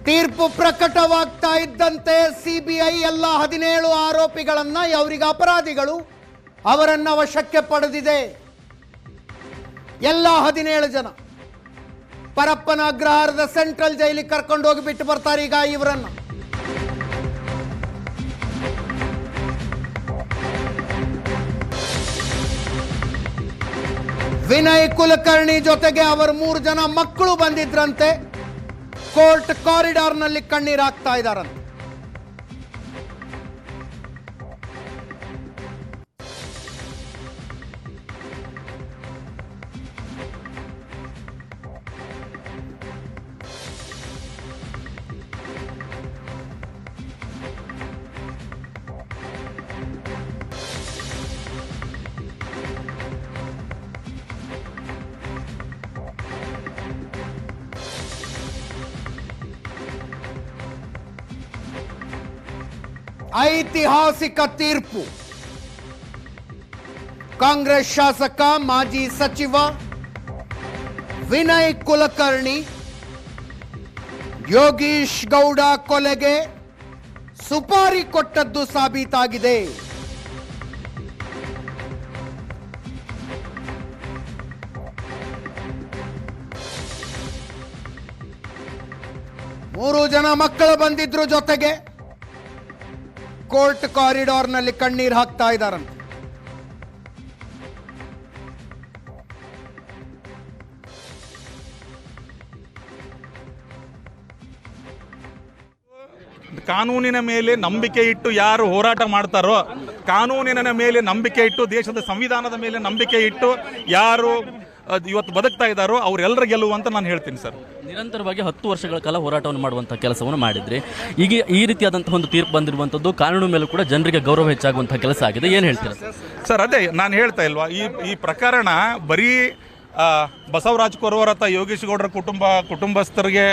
ತೀರ್ಪು ಪ್ರಕಟವಾಗ್ತಾ ಇದ್ದಂತೆ ಸಿಬಿಐ ಎಲ್ಲ 17 ಆರೋಪಿಗಳನ್ನ ಅವರಿಗೆ ಅಪರಾಧಿಗಳು ಅವರನ್ನ ವಶಕ್ಕೆ ಪಡೆದಿದೆ. ಎಲ್ಲ 17 ಜನ ಪರಪ್ಪನ ಅಗ್ರಹಾರದ ಸೆಂಟ್ರಲ್ ಜೈಲಿಗೆ ಕರ್ಕೊಂಡು ಹೋಗಿ ಬಿಟ್ಟು ಬರ್ತಾರೆ ಈಗ ಇವರನ್ನ. ವಿನಯ್ ಕುಲಕರ್ಣಿ ಜೊತೆಗೆ ಅವರ 3 ಜನ ಮಕ್ಕಳು ಬಂದಿದ್ರಂತೆ. ಕೋರ್ಟ್ ಕಾರಿಡಾರ್ನಲ್ಲಿ ಕಣ್ಣೀರು ಹಾಕ್ತಾ ಇದ್ದಾರಂತೆ. ಐತಿಹಾಸಿಕ ತೀರ್ಪು. ಕಾಂಗ್ರೆಸ್ ಶಾಸಕ ಮಾಜಿ ಸಚಿವ ವಿನಯ್ ಕುಲಕರ್ಣಿ ಯೋಗೀಶ್ ಗೌಡ ಕೊಲೆಗೆ ಸುಪಾರಿ ಕೊಟ್ಟದ್ದು ಸಾಬೀತಾಗಿದೆ. ಮೂರು ಜನ ಮಕ್ಕಳು ಬಂದಿದ್ರು ಜೊತೆಗೆ ಕೋರ್ಟ್ ಕಾರಿಡಾರ್ನಲ್ಲಿ ಕಣ್ಣೀರು ಹಾಕ್ತಾ ಇದ್ದಾರಂತೆ. ಕಾನೂನಿನ ಮೇಲೆ ನಂಬಿಕೆ ಇಟ್ಟು ಯಾರು ಹೋರಾಟ ಮಾಡ್ತಾರೋ, ಕಾನೂನಿನ ಮೇಲೆ ನಂಬಿಕೆ ಇಟ್ಟು, ದೇಶದ ಸಂವಿಧಾನದ ಮೇಲೆ ನಂಬಿಕೆ ಇಟ್ಟು ಯಾರು ಇವತ್ತು ಬದುಕ್ತಾ ಇದ್ದಾರೋ ಅವರೆಲ್ಲರ ಗೆಲುವು ಅಂತ ನಾನು ಹೇಳ್ತೀನಿ ಸರ್. ನಿರಂತರವಾಗಿ 10 ವರ್ಷಗಳ ಕಾಲ ಹೋರಾಟವನ್ನು ಮಾಡುವಂತಹ ಕೆಲಸವನ್ನು ಮಾಡಿದ್ರಿ. ಈಗ ಈ ರೀತಿಯಾದಂತಹ ಒಂದು ತೀರ್ಪು ಬಂದಿರುವಂಥದ್ದು ಕಾನೂನು ಮೇಲೂ ಕೂಡ ಜನರಿಗೆ ಗೌರವ ಹೆಚ್ಚಾಗುವಂತಹ ಕೆಲಸ ಆಗಿದೆ. ಏನು ಹೇಳ್ತೀರಾ ಸರ್? ಅದೇ ನಾನು ಹೇಳ್ತಾ ಇಲ್ವಾ, ಈ ಪ್ರಕರಣ ಬರೀ ಬಸವರಾಜ್ ಕೊರವರ ಅಥವಾ ಯೋಗೇಶ್ ಗೌಡರ ಕುಟುಂಬಸ್ಥರಿಗೆ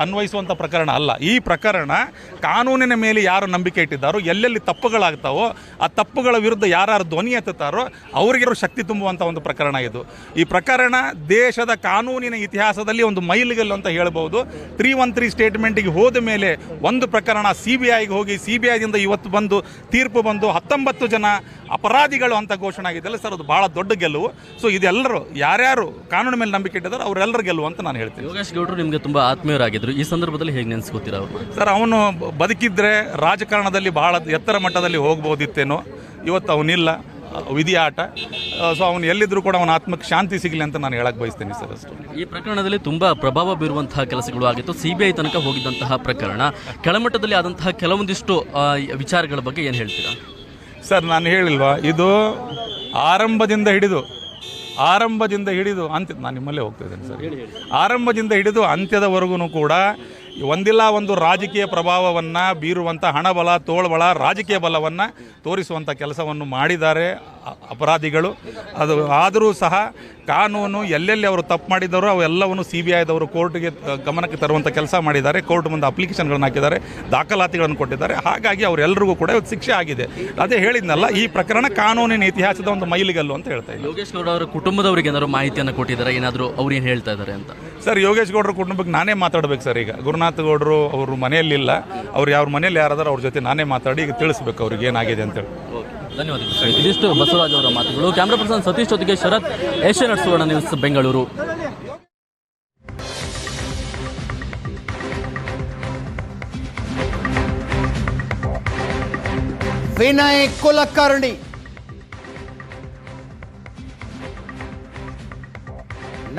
ಅನ್ವಯಿಸುವಂಥ ಪ್ರಕರಣ ಅಲ್ಲ. ಈ ಪ್ರಕರಣ ಕಾನೂನಿನ ಮೇಲೆ ಯಾರು ನಂಬಿಕೆ ಇಟ್ಟಿದ್ದಾರೋ, ಎಲ್ಲೆಲ್ಲಿ ತಪ್ಪುಗಳಾಗ್ತಾವೋ ಆ ತಪ್ಪುಗಳ ವಿರುದ್ಧ ಯಾರು ಧ್ವನಿ ಎತ್ತುತ್ತಾರೋ ಅವರಿಗೆ ಶಕ್ತಿ ತುಂಬುವಂಥ ಒಂದು ಪ್ರಕರಣ ಇದು. ಈ ಪ್ರಕರಣ ದೇಶದ ಕಾನೂನಿನ ಇತಿಹಾಸದಲ್ಲಿ ಒಂದು ಮೈಲಿಗಲ್ಲು ಅಂತ ಹೇಳ್ಬೋದು. 313 ಸ್ಟೇಟ್ಮೆಂಟಿಗೆ ಹೋದ ಮೇಲೆ ಒಂದು ಪ್ರಕರಣ CBIಗೆ ಹೋಗಿ CBIದಿಂದ ಇವತ್ತು ಬಂದು ತೀರ್ಪು ಬಂದು 19 ಜನ ಅಪರಾಧಿಗಳು ಅಂತ ಘೋಷಣೆ ಆಗಿದ್ದಲ್ಲ ಸರ್, ಅದು ಬಹಳ ದೊಡ್ಡ ಗೆಲುವು. ಸೊ ಇದೆಲ್ಲರೂ ಯಾರ್ಯಾರು ಕಾನೂನು ಮೇಲೆ ನಂಬಿಕೆ ಇಟ್ಟಿದ್ದಾರೆ ಅವರೆಲ್ಲರ ಗೆಲುವು ಅಂತ ನಾನು ಹೇಳ್ತೀನಿ. ಯೋಗೇಶ್ ಗೌಡರು ನಿಮಗೆ ತುಂಬಾ ಆತ್ಮೀಯರಾಗಿದ್ರು, ಈ ಸಂದರ್ಭದಲ್ಲಿ ಹೇಗೆ ನೆನೆಸ್ಕೋತೀರಾ ಅವರು? ಸರ್, ಅವನು ಬದುಕಿದ್ರೆ ರಾಜಕಾರಣದಲ್ಲಿ ಬಹಳ ಎತ್ತರ ಮಟ್ಟದಲ್ಲಿ ಹೋಗ್ಬೋದಿತ್ತೇನೋ. ಇವತ್ತು ಅವನಿಲ್ಲ, ವಿಧಿ ಆಟ. ಸೊ ಅವನು ಎಲ್ಲಿದ್ರು ಕೂಡ ಅವನ ಆತ್ಮಕ್ಕೆ ಶಾಂತಿ ಸಿಗಲಿ ಅಂತ ನಾನು ಹೇಳಕ್ ಬಯಸ್ತೀನಿ ಸರ್ ಅಷ್ಟು. ಈ ಪ್ರಕರಣದಲ್ಲಿ ತುಂಬಾ ಪ್ರಭಾವ ಬೀರುವಂತಹ ಕೆಲಸಗಳು ಆಗಿತ್ತು. CBI ತನಕ ಹೋಗಿದ್ದಂತಹ ಪ್ರಕರಣ, ಕೆಳಮಟ್ಟದಲ್ಲಿ ಆದಂತಹ ಕೆಲವೊಂದಿಷ್ಟು ವಿಚಾರಗಳ ಬಗ್ಗೆ ಏನು ಹೇಳ್ತೀರಾ ಸರ್? ನಾನು ಹೇಳಿಲ್ವಾ, ಇದು ಆರಂಭದಿಂದ ಹಿಡಿದು ಅಂತ್ಯ, ನಾನು ನಿಮ್ಮಲ್ಲೇ ಹೋಗ್ತಾ ಇದ್ದೇನೆ ಸರ್. ಆರಂಭದಿಂದ ಹಿಡಿದು ಅಂತ್ಯದವರೆಗೂ ಕೂಡ ಒಂದಿಲ್ಲ ಒಂದು ರಾಜಕೀಯ ಪ್ರಭಾವವನ್ನು ಬೀರುವಂಥ ಹಣಬಲ, ತೋಳ್ಬಲ, ರಾಜಕೀಯ ಬಲವನ್ನು ತೋರಿಸುವಂಥ ಕೆಲಸವನ್ನು ಮಾಡಿದ್ದಾರೆ ಅಪರಾಧಿಗಳು. ಅದು ಆದರೂ ಸಹ ಕಾನೂನು ಎಲ್ಲೆಲ್ಲಿ ಅವರು ತಪ್ಪು ಮಾಡಿದ್ದಾರೋ ಅವೆಲ್ಲವನ್ನು CBIದವರು ಕೋರ್ಟ್ಗೆ ಗಮನಕ್ಕೆ ತರುವಂಥ ಕೆಲಸ ಮಾಡಿದ್ದಾರೆ. ಕೋರ್ಟ್ ಮುಂದೆ ಅಪ್ಲಿಕೇಶನ್ಗಳನ್ನು ಹಾಕಿದ್ದಾರೆ, ದಾಖಲಾತಿಗಳನ್ನು ಕೊಟ್ಟಿದ್ದಾರೆ. ಹಾಗಾಗಿ ಅವರೆಲ್ಲರಿಗೂ ಕೂಡ ಇವತ್ತು ಶಿಕ್ಷೆ ಆಗಿದೆ. ಅದೇ ಹೇಳಿದ್ನಲ್ಲ, ಈ ಪ್ರಕರಣ ಕಾನೂನಿನ ಇತಿಹಾಸದ ಒಂದು ಮೈಲಿಗಲ್ಲು ಅಂತ ಹೇಳ್ತಾ ಇದ್ದಾರೆ. ಯೋಗೇಶ್ ಗೌಡ ಅವರ ಕುಟುಂಬದವರಿಗೆ ಏನಾದರೂ ಮಾಹಿತಿಯನ್ನು ಕೊಟ್ಟಿದ್ದಾರೆ, ಏನಾದರೂ ಅವ್ರು ಏನು ಹೇಳ್ತಾ ಇದ್ದಾರೆ ಅಂತ? ಸರ್, ಯೋಗೇಶ್ ಗೌಡರ ಕುಟುಂಬಕ್ಕೆ ನಾನೇ ಮಾತಾಡಬೇಕು ಸರ್. ಈಗ ಗುರುನಾಥ್ ಗೌಡರು ಅವರು ಮನೆಯಲ್ಲಿಲ್ಲ, ಅವ್ರು ಅವ್ರ ಮನೆಯಲ್ಲಿ ಯಾರಾದರೂ ಅವ್ರ ಜೊತೆ ನಾನೇ ಮಾತಾಡಿ ಈಗ ತಿಳಿಸ್ಬೇಕು ಅವ್ರಿಗೆ ಏನಾಗಿದೆ ಅಂತೇಳಿ. ಧನ್ಯವಾದಗಳು. ಇದಿಷ್ಟು ಬಸವರಾಜ್ ಅವರ ಮಾತುಗಳು. ಕ್ಯಾಮ್ರಾ ಪರ್ಸನ್ ಸತೀಶ್ ಜೊತೆಗೆ ಶರತ್, ಏಷ್ಯಾನೆಟ್ ಸುವರ್ಣ ನ್ಯೂಸ್, ಬೆಂಗಳೂರು. ವಿನಯ್ ಕುಲಕರ್ಣಿ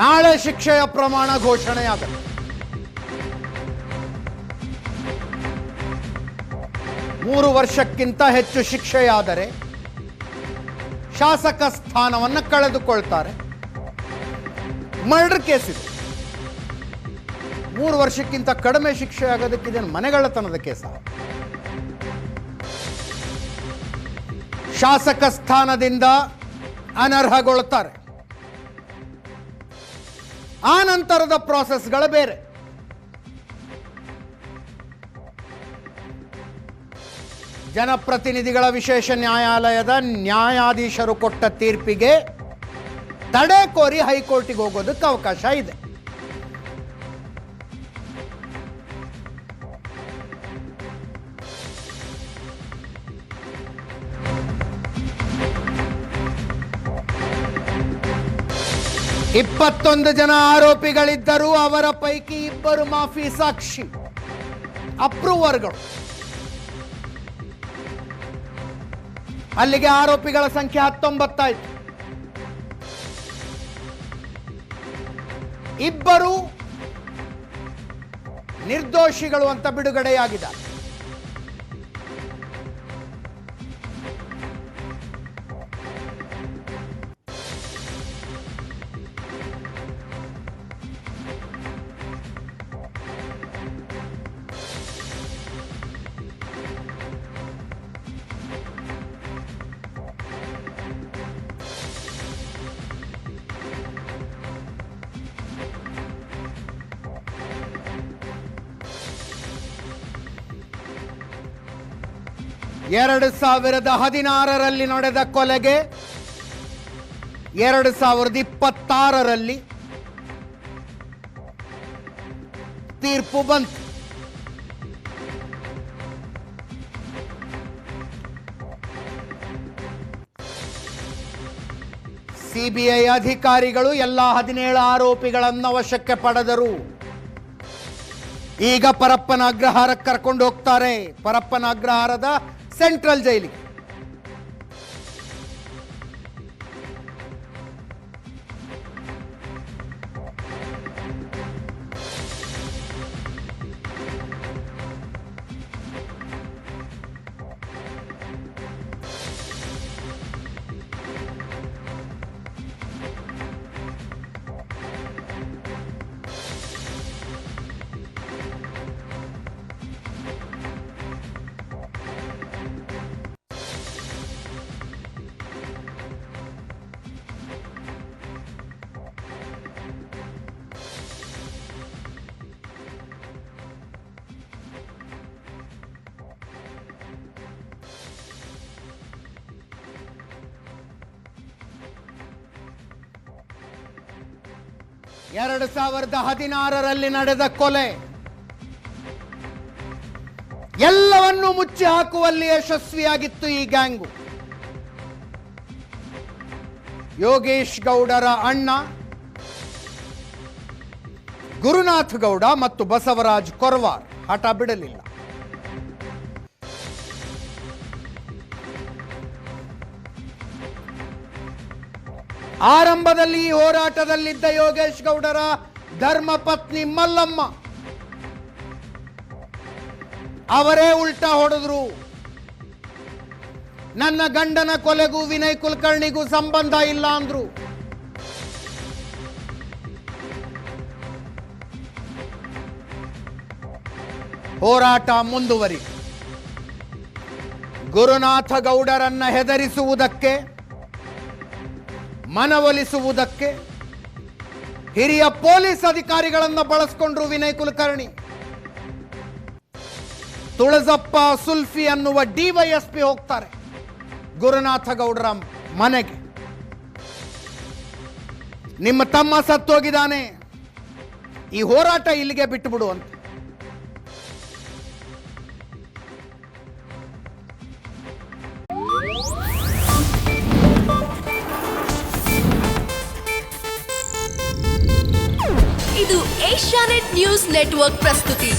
ನಾಳೆ ಶಿಕ್ಷೆಯ ಪ್ರಮಾಣ ಘೋಷಣೆಯಾಗುತ್ತೆ. ಮೂರು ವರ್ಷಕ್ಕಿಂತ ಹೆಚ್ಚು ಶಿಕ್ಷೆಯಾದರೆ ಶಾಸಕ ಸ್ಥಾನವನ್ನು ಕಳೆದುಕೊಳ್ತಾರೆ. ಮರ್ಡರ್ ಕೇಸ್ ಇದೆ. 3 ವರ್ಷಕ್ಕಿಂತ ಕಡಿಮೆ ಶಿಕ್ಷೆ ಆಗೋದಕ್ಕಿದೆ ಮನೆಗಳ್ಳತನದ ಕೇಸ. ಶಾಸಕ ಸ್ಥಾನದಿಂದ ಅನರ್ಹಗೊಳ್ಳುತ್ತಾರೆ. ಆ ನಂತರದ ಪ್ರಾಸೆಸ್ಗಳು ಬೇರೆ. ಜನಪ್ರತಿನಿಧಿಗಳ ವಿಶೇಷ ನ್ಯಾಯಾಲಯದ ನ್ಯಾಯಾಧೀಶರು ಕೊಟ್ಟ ತೀರ್ಪಿಗೆ ತಡೆ ಕೋರಿ ಹೈಕೋರ್ಟಿಗೆ ಹೋಗೋದಕ್ಕೆ ಅವಕಾಶ ಇದೆ. 21 ಜನ ಆರೋಪಿಗಳಿದ್ದರು. ಅವರ ಪೈಕಿ 2 ಮಾಫಿ ಸಾಕ್ಷಿ ಅಪ್ರೂವರ್ಗಳು. ಅಲ್ಲಿಗೆ ಆರೋಪಿಗಳ ಸಂಖ್ಯೆ 19 ಆಯಿತು. 2 ನಿರ್ದೋಷಿಗಳು ಅಂತ ಬಿಡುಗಡೆಯಾಗಿದ್ದಾರೆ. ಎರಡು 2016ರಲ್ಲಿ ನಡೆದ ಕೊಲೆಗೆ 2026ರಲ್ಲಿ ತೀರ್ಪು ಬಂತು. ಸಿಬಿಐ ಅಧಿಕಾರಿಗಳು ಎಲ್ಲ 17 ಆರೋಪಿಗಳನ್ನು ವಶಕ್ಕೆ ಪಡೆದರು. ಈಗ ಪರಪ್ಪನ ಅಗ್ರಹಾರಕ್ಕೆ ಕರ್ಕೊಂಡು ಹೋಗ್ತಾರೆ. ಪರಪ್ಪನ ಅಗ್ರಹಾರದ ಸೆಂಟ್ರಲ್ ಜೈಲಿಗೆ. ಎರಡು 2016ರಲ್ಲಿ ನಡೆದ ಕೊಲೆ ಎಲ್ಲವನ್ನೂ ಮುಚ್ಚಿ ಹಾಕುವಲ್ಲಿ ಯಶಸ್ವಿಯಾಗಿತ್ತು ಈ ಗ್ಯಾಂಗು. ಯೋಗೇಶ್ ಗೌಡರ ಅಣ್ಣ ಗುರುನಾಥ್ ಗೌಡ ಮತ್ತು ಬಸವರಾಜ್ ಕೊರವಾರ್ ಹಠ ಬಿಡಲಿಲ್ಲ. ಆರಂಭದಲ್ಲಿ ಈ ಹೋರಾಟದಲ್ಲಿದ್ದ ಯೋಗೇಶ್ ಗೌಡರ ಧರ್ಮಪತ್ನಿ ಮಲ್ಲಮ್ಮ ಅವರೇ ಉಲ್ಟಾ ಹೊಡೆದ್ರು. ನನ್ನ ಗಂಡನ ಕೊಲೆಗೂ ವಿನಯ್ ಕುಲಕರ್ಣಿಗೂ ಸಂಬಂಧ ಇಲ್ಲ ಅಂದ್ರು. ಹೋರಾಟ ಮುಂದುವರಿ. ಗುರುನಾಥ ಗೌಡರನ್ನ ಹೆದರಿಸುವುದಕ್ಕೆ, ಮನವೊಲಿಸುವುದಕ್ಕೆ ಹಿರಿಯ ಪೊಲೀಸ್ ಅಧಿಕಾರಿಗಳನ್ನು ಬಳಸಿಕೊಂಡ್ರು ವಿನಯ್ ಕುಲಕರ್ಣಿ. ತುಳಸಪ್ಪ ಸುಲ್ಫಿ ಅನ್ನುವ ಡಿವೈಎಸ್ಪಿ ಹೋಗ್ತಾರೆ ಗುರುನಾಥ ಗೌಡರ ಮನೆಗೆ. ನಿಮ್ಮ ತಮ್ಮ ಸತ್ತೋಗಿದ್ದಾನೆ, ಈ ಹೋರಾಟ ಇಲ್ಲಿಗೆ ಬಿಟ್ಟುಬಿಡು ಅಂತ. ಇದು ಏಷ್ಯಾನೆಟ್ ನ್ಯೂಸ್ ನೆಟ್ವರ್ಕ್ ಪ್ರಸ್ತುತಿ.